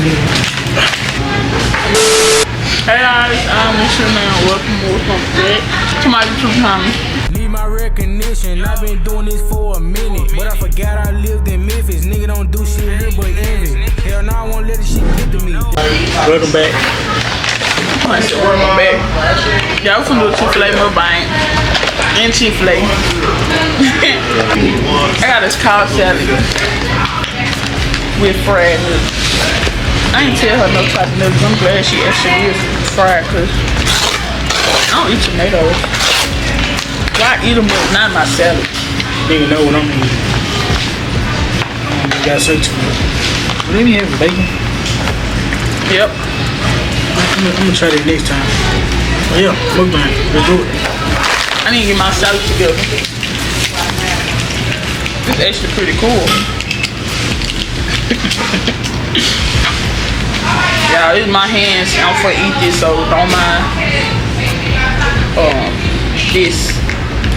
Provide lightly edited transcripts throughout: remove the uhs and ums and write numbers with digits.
Hey guys, I'm lisharenne. Welcome back to my YouTube channel. Need my recognition, I've been doing this for a minute. But I forgot I lived in Memphis. Nigga don't do shit here but envy. Hell no, I won't let this shit get to me. Welcome back. I said welcome back. Y'all from do Chick-Fil-A Mukbang and Chick-Fil-A. I got this cow salad with fried noodles. I ain't tell her no type of noodles. I'm glad she actually is fried because I don't eat tomatoes. Why eat them but not my salad? Nigga know what I'm eating. You gotta search for it. Let me have bacon. Yep. I'm gonna try that next time. Oh yeah, mukbang. Let's do it. I need to get my salad together. This is actually pretty cool. Y'all, it's my hands. I'm for eat this, so don't mind. This.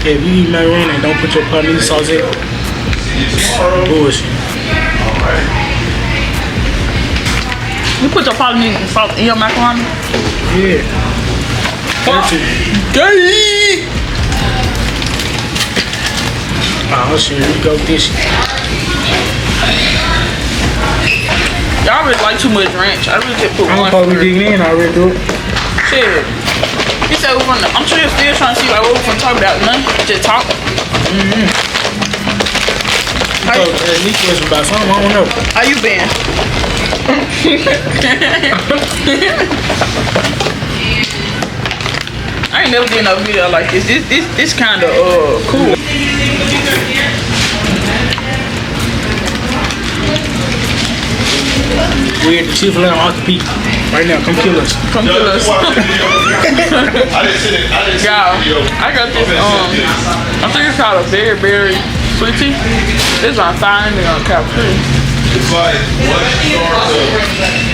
Yeah, if you eat macaroni, don't put your parmesan sauce in. Bullshit. You put your parmesan sauce in your macaroni? Yeah. Gay! Oh shit, here we go this shit. Y'all really like too much ranch. I really just put one. I'm probably digging in, I already do it. Shit. He said we're gonna, I'm sure you're still trying to see like what we're gonna talk about. Nothing. Just talk. How you questions about something, I don't know. How you been? I ain't never did no video like this. This kinda cool. We at the Chick-Fil-A on Octopi right now. Come kill us. Come kill us. Y'all, I got this, I think it's called a berry sweet tea. This on $5 on CapCut.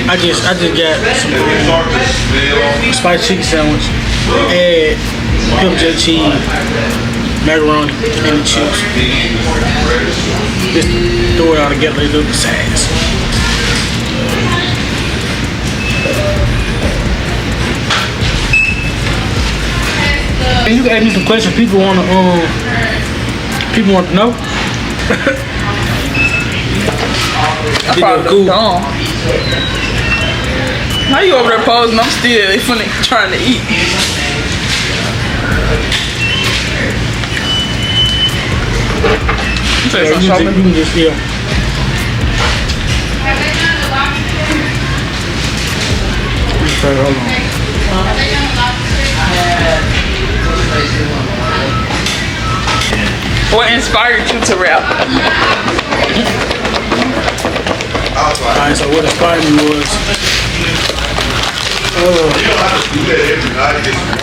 I just got some spicy chicken sandwich, add pepper jack cheese, macaroni, and the chips. Just throw it all together, a little size. And you can ask me some questions people want to know. I probably cool. Dumb. How you over there posing? I'm still trying to eat. You say some something? You can just feel. Hold on. What inspired you to rap? Alright, so what inspired me was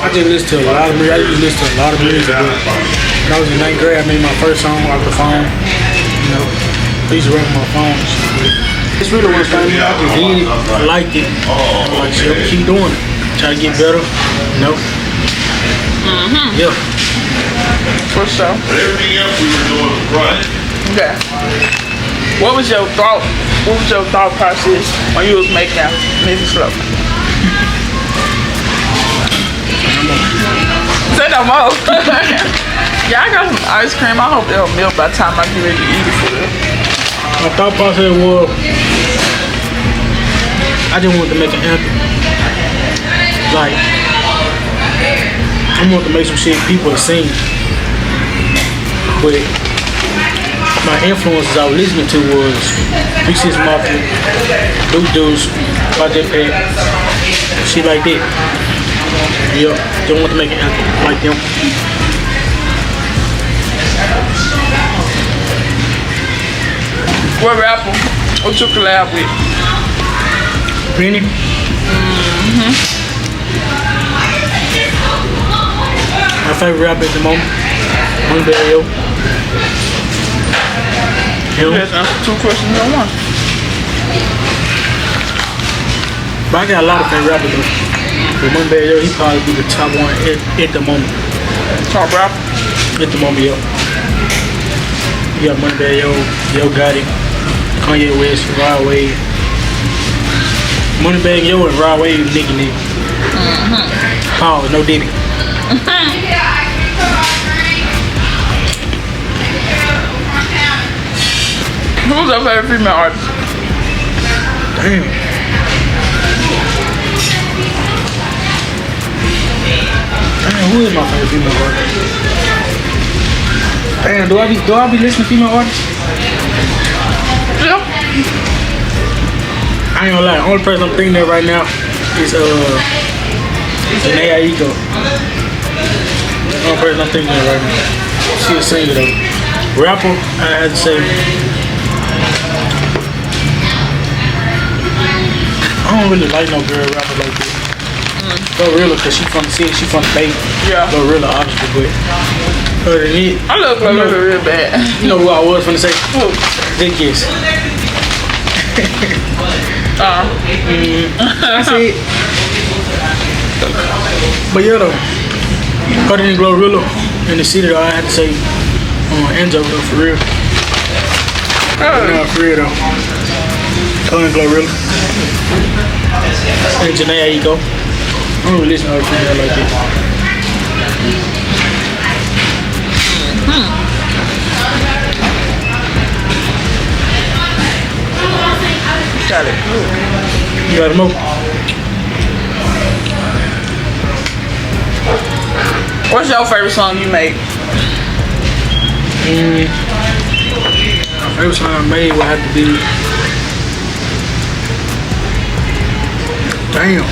I just listened to a lot of music. I used to listen to a lot of music. When I was in 9th grade, I made my first song off the phone. You know, I used to rap on my phone. It's really what inspired me. I just did it. I liked it. I'm like, shit, I'm keep doing it. Try to get better. You know? Yeah. For sure. But everything else we were doing was right. Okay. What was your thought process when you was making that Memphis slow? Say no more. Yeah, I got some ice cream. I hope it'll melt by the time I get ready to eat it for real. My thought process was I just wanted to make an anthem. Like, I wanted to make some shit people have seen. But my influences I was listening to was Big Sis Mafia, Luke Deuce, Project Pack, shit like that. Yup, they want to make an anthem like them. What rapper? What you collab with? Penny? My favorite rapper at the moment, Mukbang. You just answered 2 questions in one. But I got a lot of favorite rappers though. But Mukbang, he probably be the top one at the moment. Top rapper? At the moment, yo. You got Mukbang, Yo Gotti, Kanye West, Rod Wave. Moneybag Yo and Raw Wave nigga. Pause, no Diddy. Who's your favorite female artist? Damn. Damn, who is my favorite female artist? Damn, do I be listening to female artists? Yeah. I ain't gonna lie, the only person I'm thinking of right now is Heyy. The only person I'm thinking of right now. She a singer though. Rapper, I had to say. I don't really like no girl rapper like this. Glorilla, cause she from the city, she from the Bay. Yeah. Glorilla, obviously, but other than it, I love Glorilla real bad. you know who I was finna say? Who? Dick Kiss. That's it. But yeah though, other than Glorilla in the city though, I had to say Enzo though, for real. Nah, for real though. Other than Glorilla. And Janae, how you go? I don't really listen to other female like that. Got it. You got a mo? What's your favorite song you made? My favorite song I made would have to be. Damn.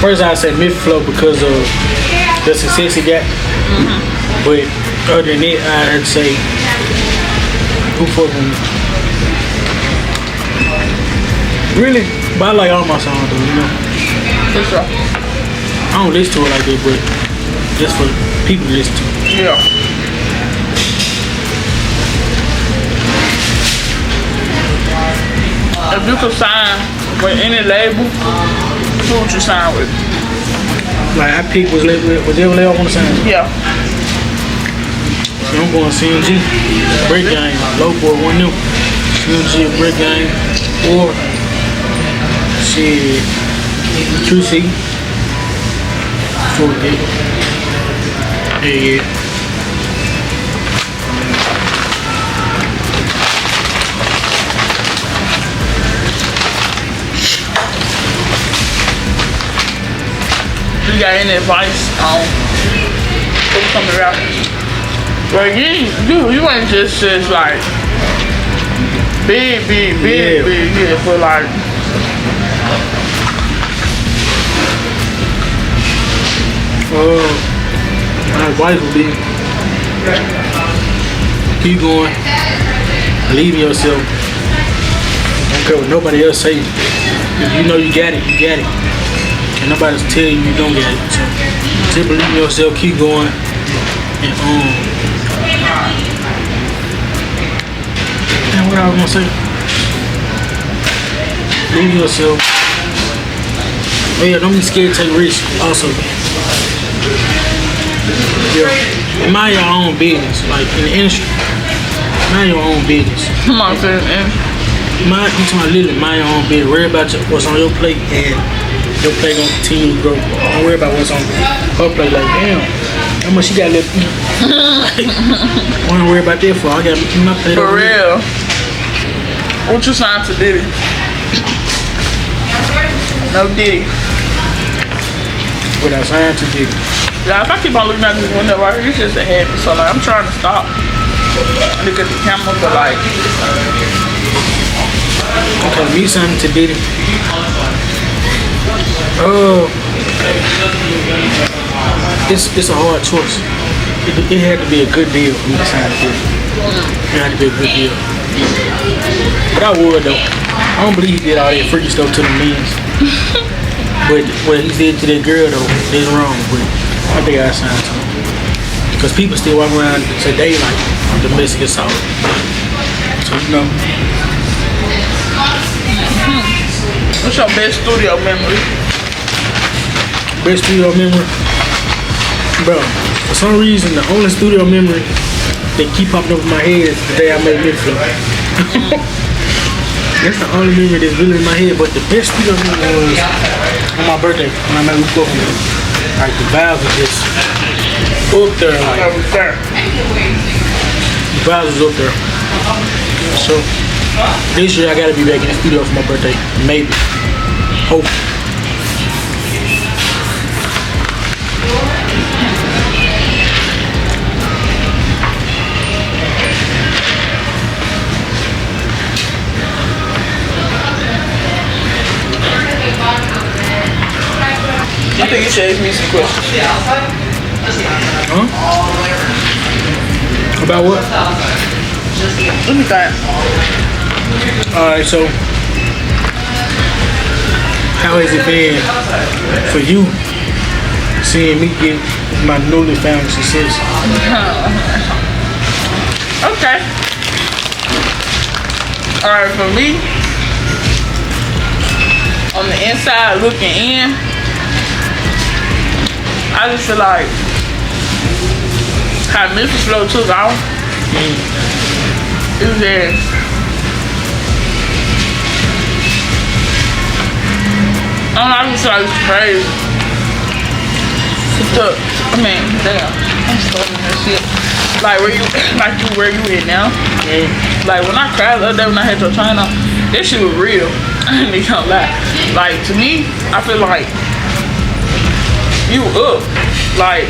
First I said Memphis flow because of the success he got. But other than that, I had to say who fuck with me. Really? But I like all my songs though, you know. For sure. I don't listen to it like that, but just for people to listen to. Yeah. If you could sign with any label, who would you sign with? Like I pick whatever label I want to sign. Yeah. So I'm going CMG, Break Game, Low Boy, one new. CMG, Break Game, or shit, QC. Yeah. You got any advice on who's coming out? Well, you ain't just like big, yeah, but like my advice would be keep going, believe in yourself. Don't care what nobody else say. If you know you got it, you got it. And nobody's telling you don't get it. So just believe in yourself, keep going, and and what I was gonna say? Believe in yourself. Oh yeah, don't be scared to take risks also. Yeah. Mind your own business, like in the industry. Mind your own business. come on, sis. Mind, you talking about literally mind your own business. Worry about what's on your plate, and your plate gonna continue to grow. Don't worry about what's on her plate. Like, damn, how much she got left to eat? I don't worry about that for. I got my plate For over real. What you signed to Diddy? No Diddy. what I signed to Diddy. Yeah, if I keep on looking at this window right here, it's just a habit. So like, I'm trying to stop. Look at the camera, but like, Okay, me signed to Diddy. It's a hard choice. It had to be a good deal for me to sign to Diddy. It had to be a good deal. But I would though. I don't believe he did all that freaky stuff to the men's. But what he did to that girl though is wrong. But I think I signed to him. Because people still walk around today like domestic assault. So you know. what's your best studio memory? Best studio memory? Bro, for some reason the only studio memory they keep popping up in my head is the day I made Memphis. That's the only memory that's really in my head. But the best speedo memory was on my birthday when I met Luke. Like the vibes was just up there. Like, the vibes was up there. So this year I gotta be back in the studio for my birthday. Maybe. Hope. I think you should ask me some questions. Huh? About what? Let me think. Alright, so how has it been for you seeing me get my newly found success? Okay. Alright, for me, on the inside looking in, I just feel like how Memphis Flow took off. It was there. I don't know, I just feel like it's crazy. I mean, damn, I'm starting that shit. Like where you at now? Like when I cried the other day when I had your chain on, this shit was real. I ain't even gonna lie. Like to me, I feel like you up, like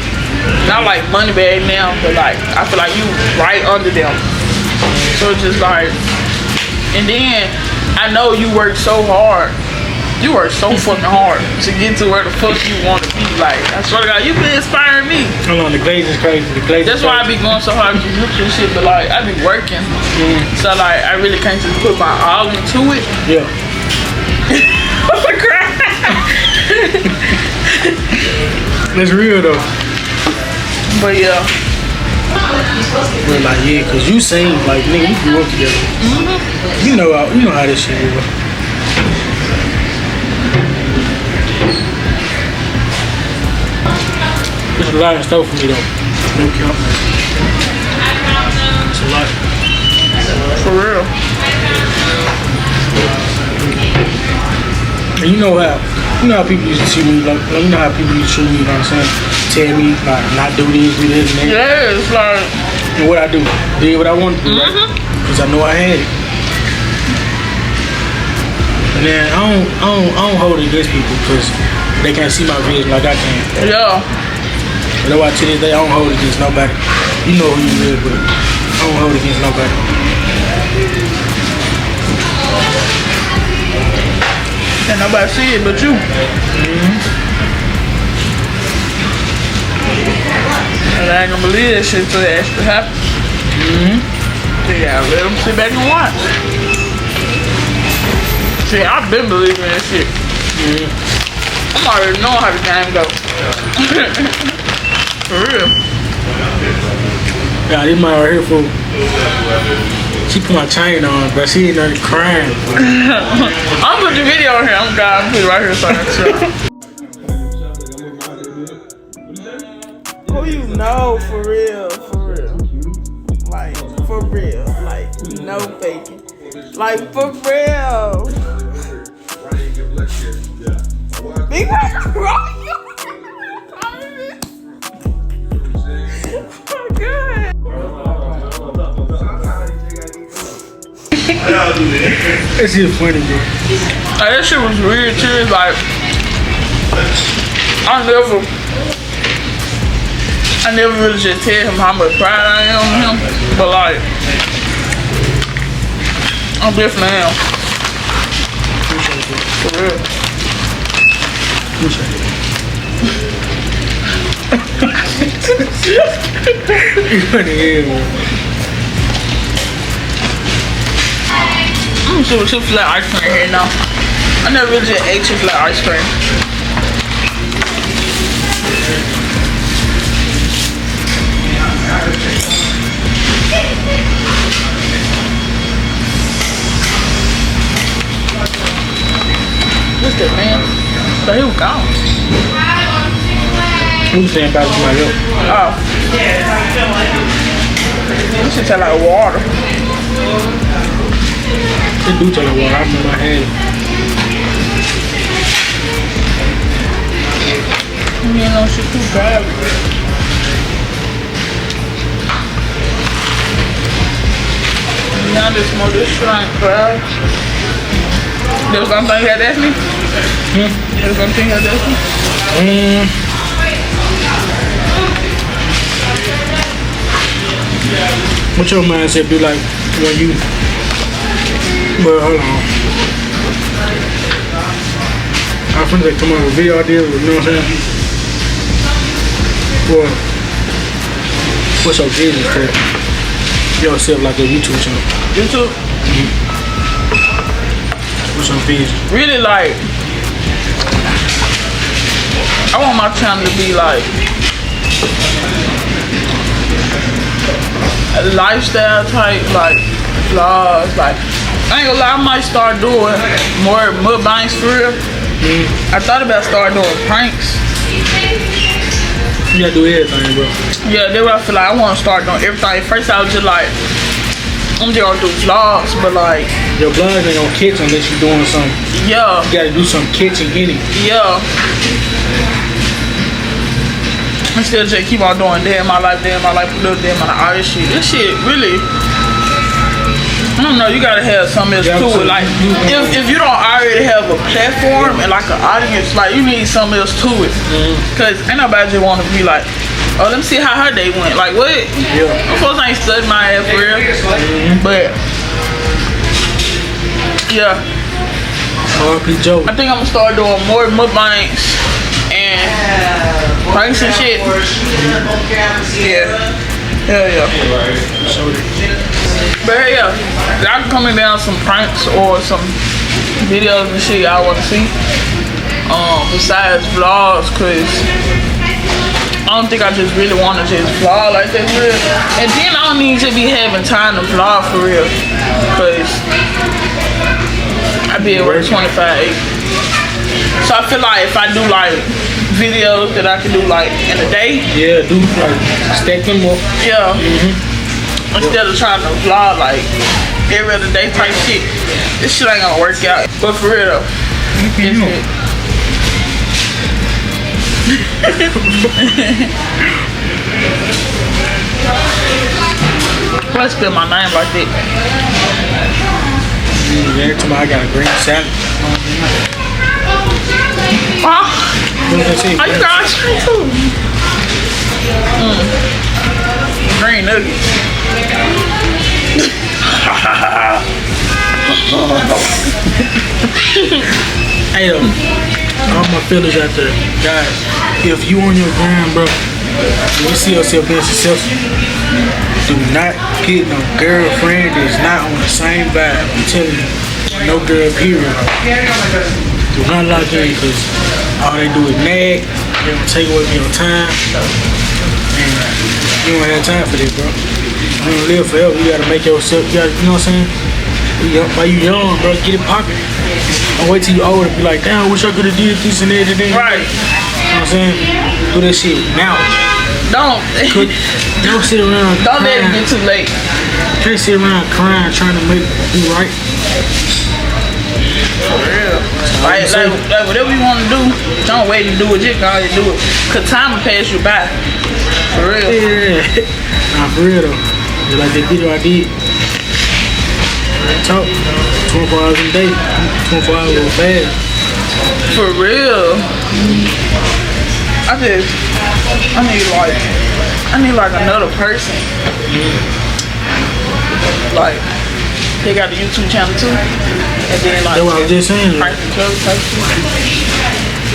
not like money bag now, but like I feel like you right under them. So it's just like, and then I know you work so hard. You work so fucking hard to get to where the fuck you want to be. Like I swear to God, you been inspiring me. Hold on, the glaze is crazy. The glaze. That's why I be going so hard to look and shit. But like I be working, so like I really can't just put my all into it. Yeah. That's real though. But yeah. But like yeah, cause you sing like nigga, we grew up together. You know how this shit is. There's a lot of stuff for me though. No cap. It's a lot. For real. And you know how people used to see me, like you know how people used to show me, you know what I'm saying? Tell me like not do this, and that. Yeah, it's like. And what I do, did what I wanted to do, right? Cause I know I had it. And then I don't hold it against people because they can't see my vision like I can. Yeah. That's why to this day I don't hold it against nobody. You know who you is, but I don't hold it against nobody. And nobody see it but you. And I ain't gonna believe that shit till it actually happen. Yeah, let them sit back and watch. See, I've been believing that shit. I'm already knowing how the game go. For real. Yeah, this man right here fool. She put my chain on, but she ain't already crying. I'm putting the video on here. I'm gonna put it right here so I can tell. Who you know for real, like for real, like no faking, like for real. Bigbankrob. That shit funny, bro. Like, that shit was weird too. Like, I never really just tell him how much pride I am in him. But like, I definitely am. For real. You funny here, man. I'm gonna see what Chick-Fil-A ice cream here now. I never really just ate Chick-Fil-A ice cream. What's that, man? But he was gone. Who's saying about somebody else? Oh. This shit taste like water. It do taste like water. I remember I had it. You know, shit too bad. Now this more this shrimp crab. There was something you had to ask me? There was something you had to ask me? What your mindset be like when you... Well, hold on. I'm finna come up with a video idea, you know what I'm saying? Well, what's your business for yourself, like a YouTube channel? YouTube? What's your business? Really like, I want my channel to be like a lifestyle type, like vlogs, like I ain't gonna lie, I might start doing more mukbangs for real. I thought about starting doing pranks. You gotta do everything, bro. Yeah, that's what I feel like. I want to start doing everything. First, I was just like, I'm just gonna do vlogs, but like, your vlogs ain't gonna catch unless you're doing something. Yeah. You gotta do some catching in it. Yeah. Instead of just keep on doing day in my life, a little day in my life, all this shit. This shit really, I don't know, you gotta have something else to it. Like, if you don't already have a platform and like an audience, like you need something else to it. Cause ain't nobody just wanna be like, oh, let me see how her day went. Like, what? Yeah. Of course I ain't studying my ass for real. But, yeah. R.P. Joe. I think I'm gonna start doing more mukbangs and pranks and shit. Yeah. Hell yeah. But hey, yeah, y'all coming down some pranks or some videos and shit y'all wanna see. Besides vlogs, cause I don't think I just really wanna just vlog like that for real. And then I don't need to be having time to vlog for real. Cause I be at work 25/8. So I feel like if I do like videos that I can do like in a day. Yeah, do like stack them up. Yeah. Instead of trying to vlog like every other day type shit. This shit ain't gonna work out. But for real though. Why spell my name like that? Every time I got a green salad. Huh? Oh, you got ice cream too? Green nuggets. Hey, all my fellas out there, guys, if you on your grind, bro, and you see yourself being successful, do not get no girlfriend that's not on the same vibe. I'm telling you, no girl, period. Do not lock in, because all they do is nag. They don't take away from your time, and you don't have time for this, bro. You don't live forever. You gotta make yourself. You know what I'm saying? While you young, bro, get it poppin'. Don't wait till you old and be like, damn, I wish I could have did this and that and that. Right. You know what I'm saying? Do that shit now. Don't sit around. Don't let it get too late. Can't sit around crying trying to make it do right. For real. Like whatever you want to do, don't wait to do it. Just go ahead and do it. Cause time will pass you by. For real. Yeah. Nah, for real though. Just like that video I did. Talk 24 hours a day, 24 hours go fast. For real. I need like another person. Like they got the YouTube channel too. And then like that's what I was just saying. Prank each other type shit.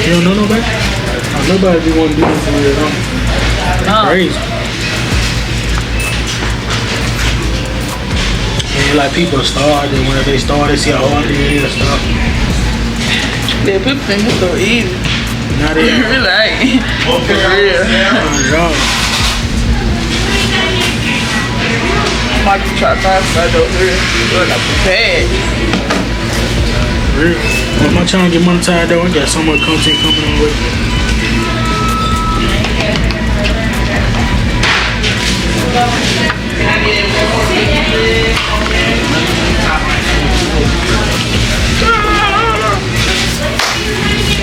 You don't know nobody? Nobody be want to do this for real, huh? That's crazy. And like people start, and when they start, they see how hard it is and stuff. Yeah, people think it's so easy. Not It even. really ain't. For real. Like you try to find somebody over here, you're not prepared. Real. When my channel get monetized though, I got so much content coming on with.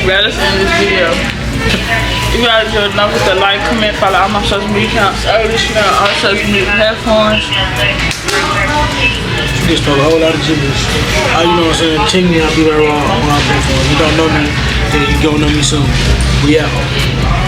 Yeah, let's end this video. You guys don't know to like, comment, follow all my social media accounts. Alisha on all social media platforms. Just talk a whole lot of gibberish. You know what I'm saying? Check me out, be right on my platform. If you don't know me, then you gonna know me soon. We out.